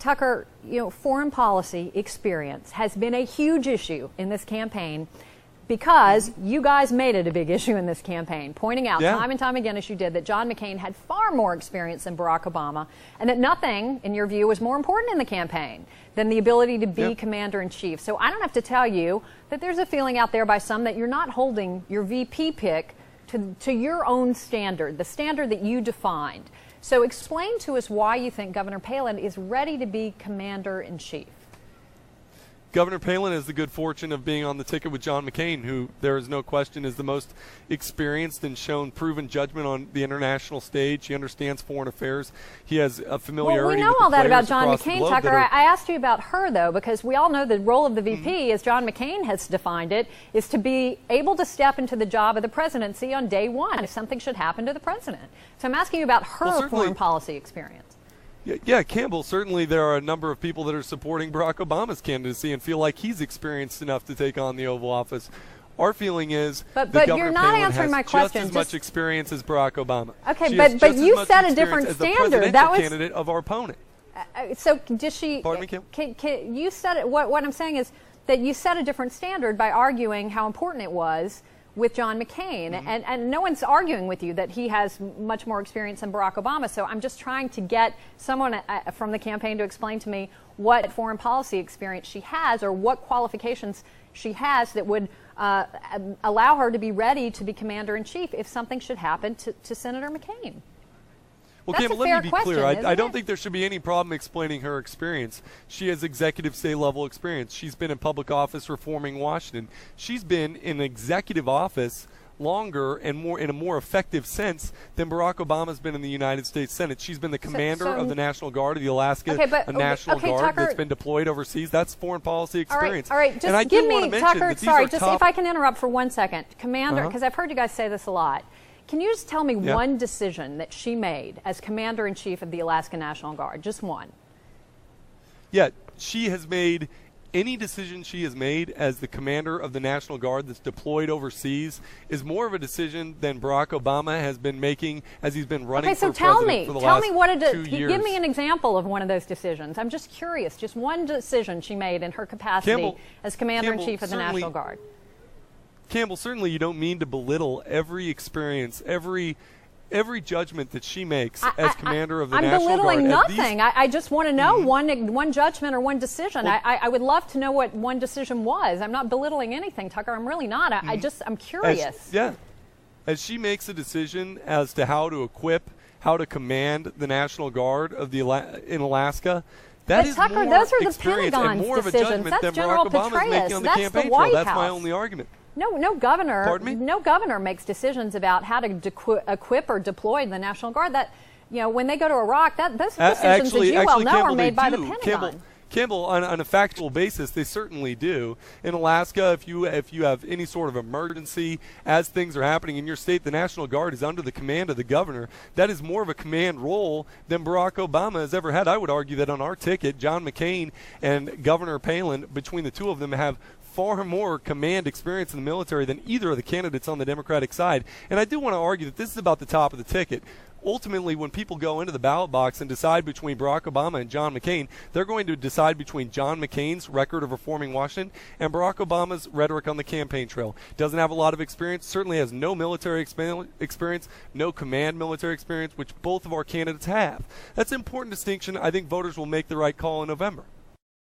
Tucker, foreign policy experience has been a huge issue in this campaign because you guys made it a big issue in this campaign, pointing out time and time again, as you did, that John McCain had far more experience than Barack Obama, and that nothing, in your view, was more important in the campaign than the ability to be commander-in-chief. So I don't have to tell you that there's a feeling out there by some that you're not holding your VP pick to your own standard, the standard that you defined. So explain to us why you think Governor Palin is ready to be commander-in-chief. Governor Palin has the good fortune of being on the ticket with John McCain, who there is no question is the most experienced and shown proven judgment on the international stage. He understands foreign affairs. He has a familiarity with the Well, we know all that about John across McCain, Tucker. I asked you about her, though, because we all know the role of the VP, as John McCain has defined it, is to be able to step into the job of the presidency on day one if something should happen to the president. So I'm asking you about her foreign policy experience. Yeah, Campbell, certainly there are a number of people that are supporting Barack Obama's candidacy and feel like he's experienced enough to take on the Oval Office. Our feeling is but that you're Governor not Palin answering has my question. just as much experience as Barack Obama. Okay, but you set a different standard. That was the candidate of our opponent. So does she? Pardon me, Campbell? You said it. What I'm saying is that you set a different standard by arguing how important it was with John McCain, and no one's arguing with you that he has much more experience than Barack Obama. So I'm just trying to get someone from the campaign to explain to me what foreign policy experience she has, or what qualifications she has that would allow her to be ready to be commander-in-chief if something should happen to Senator McCain. Well, Campbell, let me be clear. I don't think there should be any problem explaining her experience. She has executive state-level experience. She's been in public office reforming Washington. She's been in executive office longer and more in a more effective sense than Barack Obama's been in the United States Senate. She's been the commander of the National Guard of the Alaska National Guard Tucker, that's been deployed overseas. That's foreign policy experience. All right. Just and I give do me, Tucker, sorry, just if I can interrupt for 1 second. Commander, because I've heard you guys say this a lot. Can you just tell me one decision that she made as commander-in-chief of the Alaska National Guard? Just one. Yeah, she has made any decision she has made as the commander of the National Guard that's deployed overseas is more of a decision than Barack Obama has been making as he's been running for president for the last 2 years. Give me an example of one of those decisions. I'm just curious. Just one decision she made in her capacity as commander-in-chief of the National Guard. Campbell, certainly you don't mean to belittle every experience, every judgment that she makes as commander of the National Guard. I'm belittling nothing. I just want to know one judgment or one decision. Well, I would love to know what one decision was. I'm not belittling anything, Tucker. I'm really not. I'm curious. As she makes a decision as to how to equip, how to command the National Guard of in Alaska. That is Tucker, more those are the experience and Pentagon's more of a decisions. judgment That's than General Barack Obama is making on the campaign trail. That's my only argument. No governor. Pardon me? No governor makes decisions about how to equip or deploy the National Guard. That when they go to Iraq, those decisions, as you well know, are made by the Pentagon. Campbell, on a factual basis, they certainly do. In Alaska, if you have any sort of emergency as things are happening in your state, the National Guard is under the command of the governor. That is more of a command role than Barack Obama has ever had. I would argue that on our ticket, John McCain and Governor Palin, between the two of them, have far more command experience in the military than either of the candidates on the Democratic side. And I do want to argue that this is about the top of the ticket. Ultimately, when people go into the ballot box and decide between Barack Obama and John McCain, they're going to decide between John McCain's record of reforming Washington and Barack Obama's rhetoric on the campaign trail. Doesn't have a lot of experience, certainly has no military experience, no command military experience, which both of our candidates have. That's an important distinction. I think voters will make the right call in November.